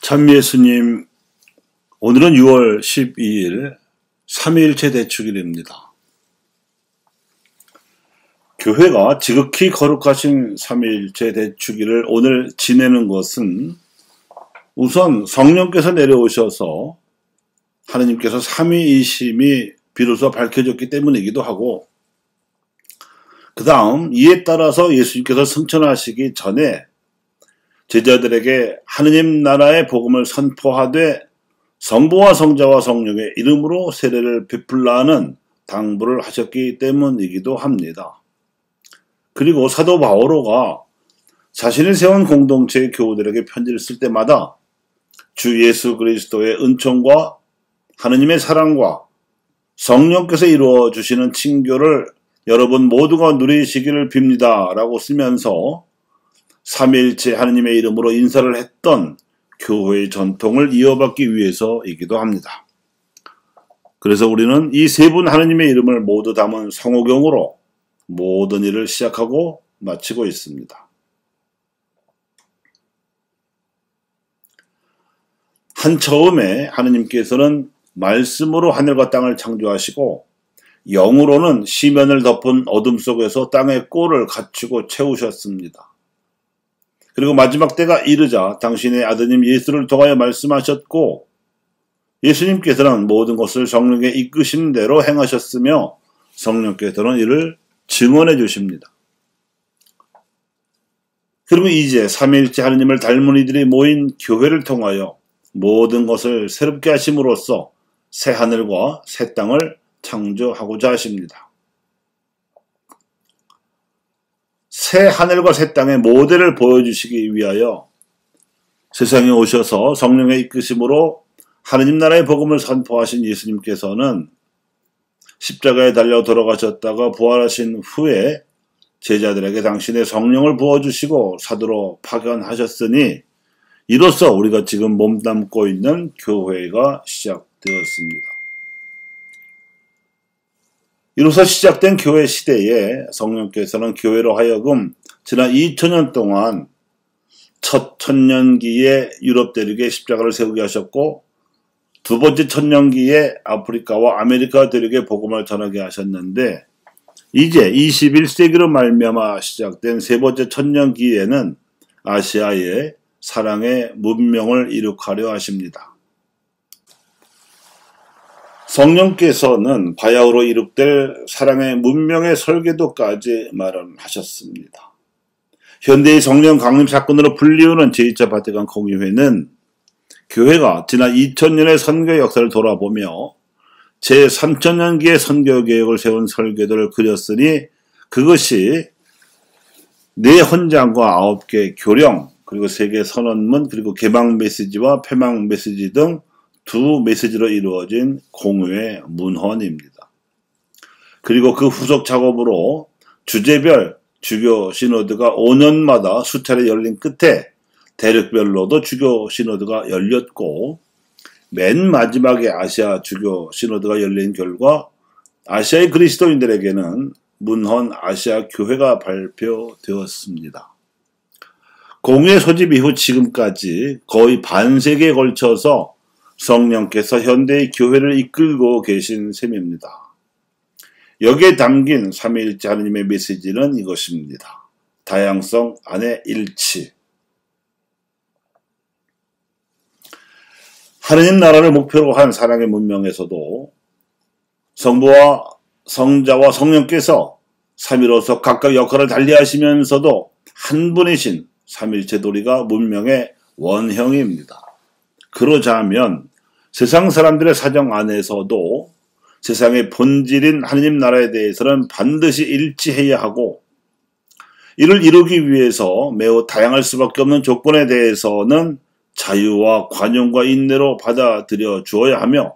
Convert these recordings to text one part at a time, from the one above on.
참 예수님, 오늘은 6월 12일 삼위일체 대축일입니다. 교회가 지극히 거룩하신 삼위일체 대축일을 오늘 지내는 것은 우선 성령께서 내려오셔서 하느님께서 삼위이심이 비로소 밝혀졌기 때문이기도 하고, 그 다음 이에 따라서 예수님께서 승천하시기 전에 제자들에게 하느님 나라의 복음을 선포하되 성부와 성자와 성령의 이름으로 세례를 베풀라는 당부를 하셨기 때문이기도 합니다. 그리고 사도 바오로가 자신이 세운 공동체의 교우들에게 편지를 쓸 때마다 주 예수 그리스도의 은총과 하느님의 사랑과 성령께서 이루어 주시는 친교를 여러분 모두가 누리시기를 빕니다 라고 쓰면서 삼위일체 하느님의 이름으로 인사를 했던 교회의 전통을 이어받기 위해서이기도 합니다. 그래서 우리는 이 세 분 하느님의 이름을 모두 담은 성호경으로 모든 일을 시작하고 마치고 있습니다. 한 처음에 하느님께서는 말씀으로 하늘과 땅을 창조하시고 영으로는 시면을 덮은 어둠 속에서 땅의 꼴을 갖추고 채우셨습니다. 그리고 마지막 때가 이르자 당신의 아드님 예수를 통하여 말씀하셨고, 예수님께서는 모든 것을 성령의 이끄신 대로 행하셨으며 성령께서는 이를 증언해 주십니다. 그리고 이제 삼위일체 하느님을 닮은 이들이 모인 교회를 통하여 모든 것을 새롭게 하심으로써 새 하늘과 새 땅을 창조하고자 하십니다. 새 하늘과 새 땅의 모델을 보여주시기 위하여 세상에 오셔서 성령의 이끄심으로 하느님 나라의 복음을 선포하신 예수님께서는 십자가에 달려 돌아가셨다가 부활하신 후에 제자들에게 당신의 성령을 부어주시고 사도로 파견하셨으니 이로써 우리가 지금 몸담고 있는 교회가 시작되었습니다. 이로써 시작된 교회 시대에 성령께서는 교회로 하여금 지난 2000년 동안 첫 천년기에 유럽 대륙에 십자가를 세우게 하셨고, 두 번째 천년기에 아프리카와 아메리카 대륙에 복음을 전하게 하셨는데, 이제 21세기로 말미암아 시작된 세 번째 천년기에는 아시아에 사랑의 문명을 이룩하려 하십니다. 성령께서는 바야흐로 이룩될 사랑의 문명의 설계도까지 마련하셨습니다. 현대의 성령 강림 사건으로 불리우는 제2차 바티칸 공의회는 교회가 지난 2000년의 선교 역사를 돌아보며 제3000년기의 선교 계획을 세운 설계도를 그렸으니 그것이 4헌장과 9개 교령, 그리고 3개 선언문, 그리고 개방 메시지와 폐망 메시지 등 두 메시지로 이루어진 공회의 문헌입니다. 그리고 그 후속 작업으로 주제별 주교 시노드가 5년마다 수차례 열린 끝에 대륙별로도 주교 시노드가 열렸고, 맨 마지막에 아시아 주교 시노드가 열린 결과 아시아의 그리스도인들에게는 문헌 아시아 교회가 발표되었습니다. 공회 소집 이후 지금까지 거의 반세기에 걸쳐서 성령께서 현대의 교회를 이끌고 계신 셈입니다. 여기에 담긴 삼위일체 하느님의 메시지는 이것입니다. 다양성 안에 일치. 하느님 나라를 목표로 한 사랑의 문명에서도 성부와 성자와 성령께서 삼위로서 각각 역할을 달리하시면서도 한 분이신 삼위일체 도리가 문명의 원형입니다. 그러자면 세상 사람들의 사정 안에서도 세상의 본질인 하느님 나라에 대해서는 반드시 일치해야 하고, 이를 이루기 위해서 매우 다양할 수밖에 없는 조건에 대해서는 자유와 관용과 인내로 받아들여 주어야 하며,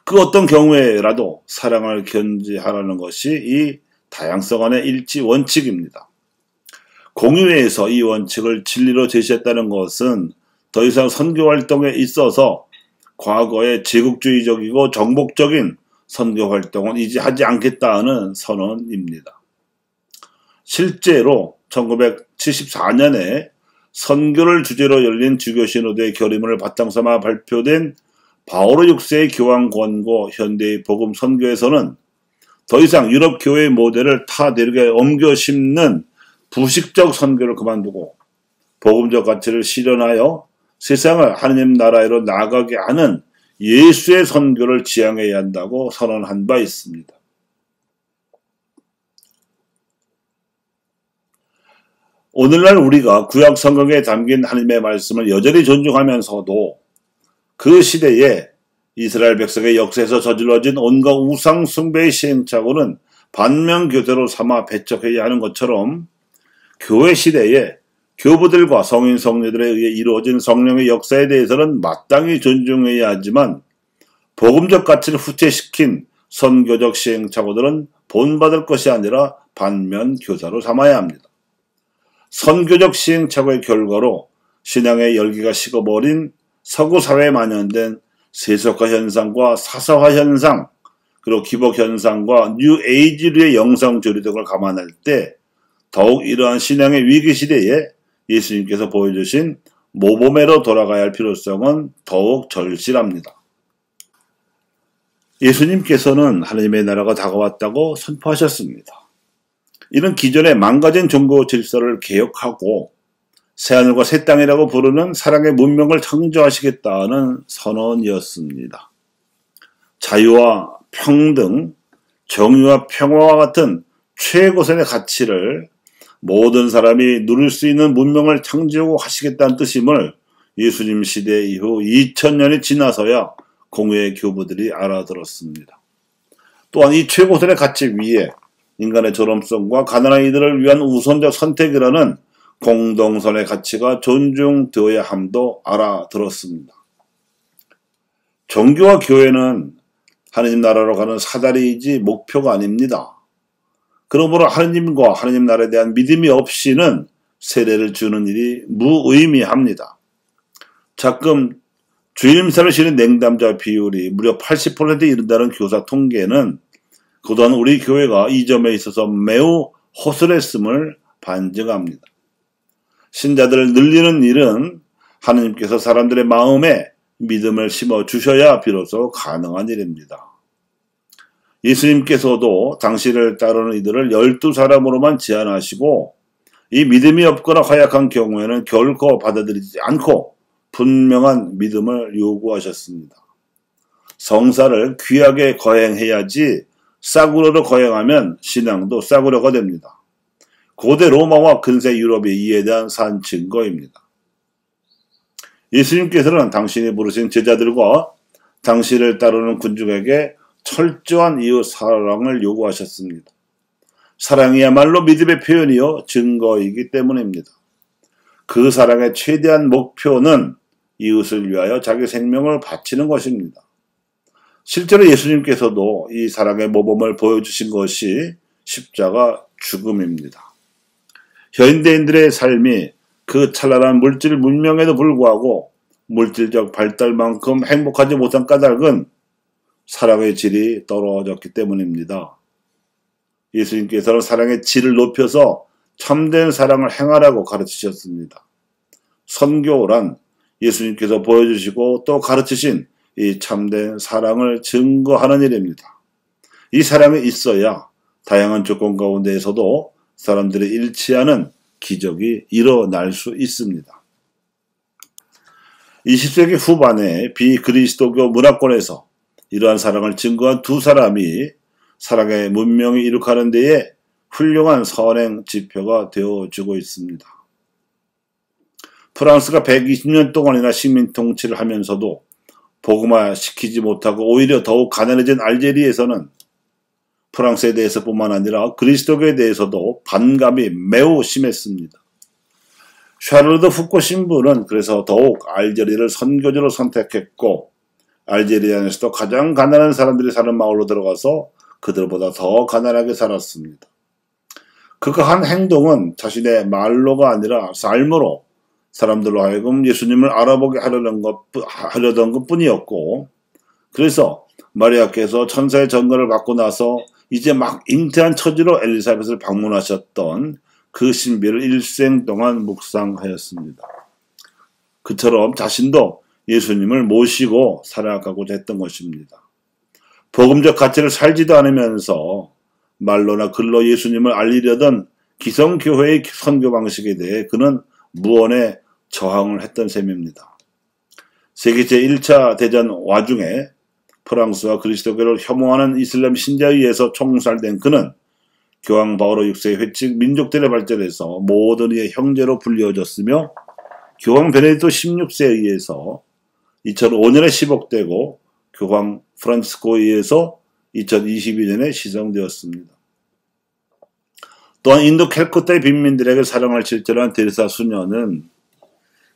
그 어떤 경우에라도 사랑을 견지하라는 것이 이 다양성 안의 일치 원칙입니다. 공의회에서 이 원칙을 진리로 제시했다는 것은 더 이상 선교활동에 있어서 과거의 제국주의적이고 정복적인 선교활동은 이제 하지 않겠다는 선언입니다. 실제로 1974년에 선교를 주제로 열린 주교 신호대의 결의문을 바탕삼아 발표된 바오로 6세의 교황 권고 현대의 복음 선교에서는 더 이상 유럽 교회의 모델을 타 대륙에 옮겨 심는 부식적 선교를 그만두고 복음적 가치를 실현하여 세상을 하느님 나라로 나아가게 하는 예수의 선교를 지향해야 한다고 선언한 바 있습니다. 오늘날 우리가 구약 성경에 담긴 하나님의 말씀을 여전히 존중하면서도 그 시대에 이스라엘 백성의 역사에서 저질러진 온갖 우상 숭배의 시행착오는 반면교사로 삼아 배척해야 하는 것처럼 교회 시대에 교부들과 성인 성녀들에 의해 이루어진 성령의 역사에 대해서는 마땅히 존중해야 하지만 복음적 가치를 후퇴시킨 선교적 시행착오들은 본받을 것이 아니라 반면교사로 삼아야 합니다. 선교적 시행착오의 결과로 신앙의 열기가 식어버린 서구 사회에 만연된 세속화 현상과 사사화 현상, 그리고 기복 현상과 뉴 에이지류의 영성 조류 등을 감안할 때 더욱 이러한 신앙의 위기 시대에 예수님께서 보여주신 모범애로 돌아가야 할 필요성은 더욱 절실합니다. 예수님께서는 하나님의 나라가 다가왔다고 선포하셨습니다. 이는 기존의 망가진 종교 질서를 개혁하고 새하늘과 새 땅이라고 부르는 사랑의 문명을 창조하시겠다는 선언이었습니다. 자유와 평등, 정의와 평화와 같은 최고선의 가치를 모든 사람이 누릴 수 있는 문명을 창조하시겠다는 뜻임을 예수님 시대 이후 2000년이 지나서야 공회의 교부들이 알아들었습니다. 또한 이 최고선의 가치 위에 인간의 존엄성과 가난한 이들을 위한 우선적 선택이라는 공동선의 가치가 존중되어야 함도 알아들었습니다. 종교와 교회는 하느님 나라로 가는 사다리이지 목표가 아닙니다. 그러므로 하느님과 하느님 나라에 대한 믿음이 없이는 세례를 주는 일이 무의미합니다. 가끔 주임사를 지닌 냉담자 비율이 무려 80%에 이른다는 교사 통계는 그동안 우리 교회가 이 점에 있어서 매우 허술했음을 반증합니다. 신자들을 늘리는 일은 하느님께서 사람들의 마음에 믿음을 심어 주셔야 비로소 가능한 일입니다. 예수님께서도 당신을 따르는 이들을 12사람으로만 제한하시고 이 믿음이 없거나 허약한 경우에는 결코 받아들이지 않고 분명한 믿음을 요구하셨습니다. 성사를 귀하게 거행해야지 싸구려로 거행하면 신앙도 싸구려가 됩니다. 고대 로마와 근세 유럽의 이에 대한 산 증거입니다. 예수님께서는 당신이 부르신 제자들과 당신을 따르는 군중에게 철저한 이웃 사랑을 요구하셨습니다. 사랑이야말로 믿음의 표현이요 증거이기 때문입니다. 그 사랑의 최대한 목표는 이웃을 위하여 자기 생명을 바치는 것입니다. 실제로 예수님께서도 이 사랑의 모범을 보여주신 것이 십자가 죽음입니다. 현대인들의 삶이 그 찬란한 물질 문명에도 불구하고 물질적 발달만큼 행복하지 못한 까닭은 사랑의 질이 떨어졌기 때문입니다. 예수님께서는 사랑의 질을 높여서 참된 사랑을 행하라고 가르치셨습니다. 선교란 예수님께서 보여주시고 또 가르치신 이 참된 사랑을 증거하는 일입니다. 이 사랑이 있어야 다양한 조건 가운데에서도 사람들이 일치하는 기적이 일어날 수 있습니다. 20세기 후반에 비그리스도교 문화권에서 이러한 사랑을 증거한 두 사람이 사랑의 문명이 이룩하는 데에 훌륭한 선행 지표가 되어주고 있습니다. 프랑스가 120년 동안이나 식민 통치를 하면서도 복음화 시키지 못하고 오히려 더욱 가난해진 알제리에서는 프랑스에 대해서뿐만 아니라 그리스도교에 대해서도 반감이 매우 심했습니다. 샤를드 후코 신부는 그래서 더욱 알제리를 선교지로 선택했고 알제리안에서도 가장 가난한 사람들이 사는 마을로 들어가서 그들보다 더 가난하게 살았습니다. 그가 한 행동은 자신의 말로가 아니라 삶으로 사람들로 하여금 예수님을 알아보게 하려던 것뿐이었고, 그래서 마리아께서 천사의 전가를 받고 나서 이제 막 잉태한 처지로 엘리사벳을 방문하셨던 그 신비를 일생 동안 묵상하였습니다. 그처럼 자신도 예수님을 모시고 살아가고자 했던 것입니다. 복음적 가치를 살지도 않으면서 말로나 글로 예수님을 알리려던 기성교회의 선교 방식에 대해 그는 무언에 저항을 했던 셈입니다. 세계 제1차 대전 와중에 프랑스와 그리스도교를 혐오하는 이슬람 신자에 의해서 총살된 그는 교황 바오로 6세의 회칙 민족대를 발전해서 모든 이의 형제로 불리워졌으며 교황 베네딕토 16세에 의해서 2005년에 시복되고 교황 프란치스코에 의해서 2022년에 시성되었습니다. 또한 인도 캘쿠타의 빈민들에게 사랑을 실천한 데레사 수녀는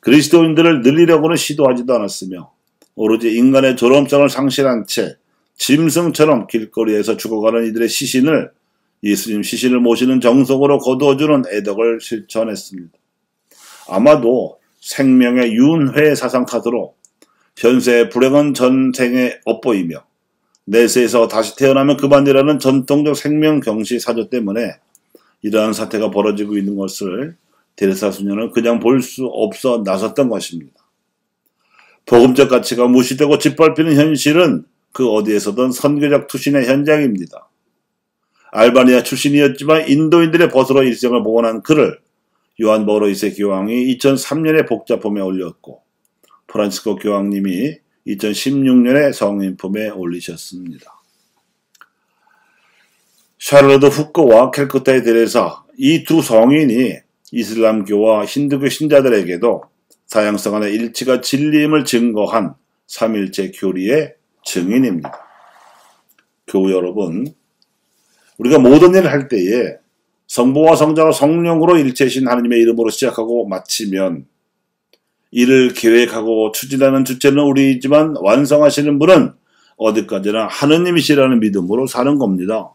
그리스도인들을 늘리려고는 시도하지도 않았으며 오로지 인간의 존엄성을 상실한 채 짐승처럼 길거리에서 죽어가는 이들의 시신을 예수님 시신을 모시는 정석으로 거두어주는 애덕을 실천했습니다. 아마도 생명의 윤회 사상 탓으로 현세의 불행한 전생에 엇보이며 내세에서 다시 태어나면 그만이라는 전통적 생명 경시 사조 때문에 이러한 사태가 벌어지고 있는 것을 데레사 수녀는 그냥 볼 수 없어 나섰던 것입니다. 복음적 가치가 무시되고 짓밟히는 현실은 그 어디에서든 선교적 투신의 현장입니다. 알바니아 출신이었지만 인도인들의 벗으로 일생을 복원한 그를 요한 바오로 2세 교황이 2003년에 복자품에 올렸고 프란치스코 교황님이 2016년에 성인품에 올리셨습니다. 샤를로드 후크와 캘쿠타의 데레사, 이 두 성인이 이슬람교와 힌두교 신자들에게도 다양성 안의 일치가 진리임을 증거한 삼일체 교리의 증인입니다. 교우 여러분, 우리가 모든 일을 할 때에 성부와 성자와 성령으로 일체이신 하나님의 이름으로 시작하고 마치면 이를 계획하고 추진하는 주체는 우리이지만 완성하시는 분은 어디까지나 하느님이시라는 믿음으로 사는 겁니다.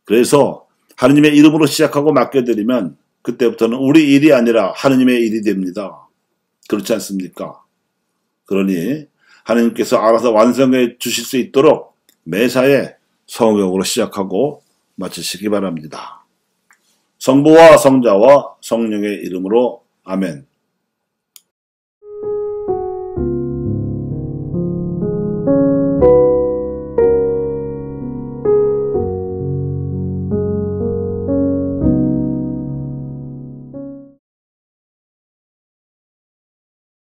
그래서 하느님의 이름으로 시작하고 맡겨드리면 그때부터는 우리 일이 아니라 하느님의 일이 됩니다. 그렇지 않습니까? 그러니 하느님께서 알아서 완성해 주실 수 있도록 매사에 성경으로 시작하고 마치시기 바랍니다. 성부와 성자와 성령의 이름으로 아멘.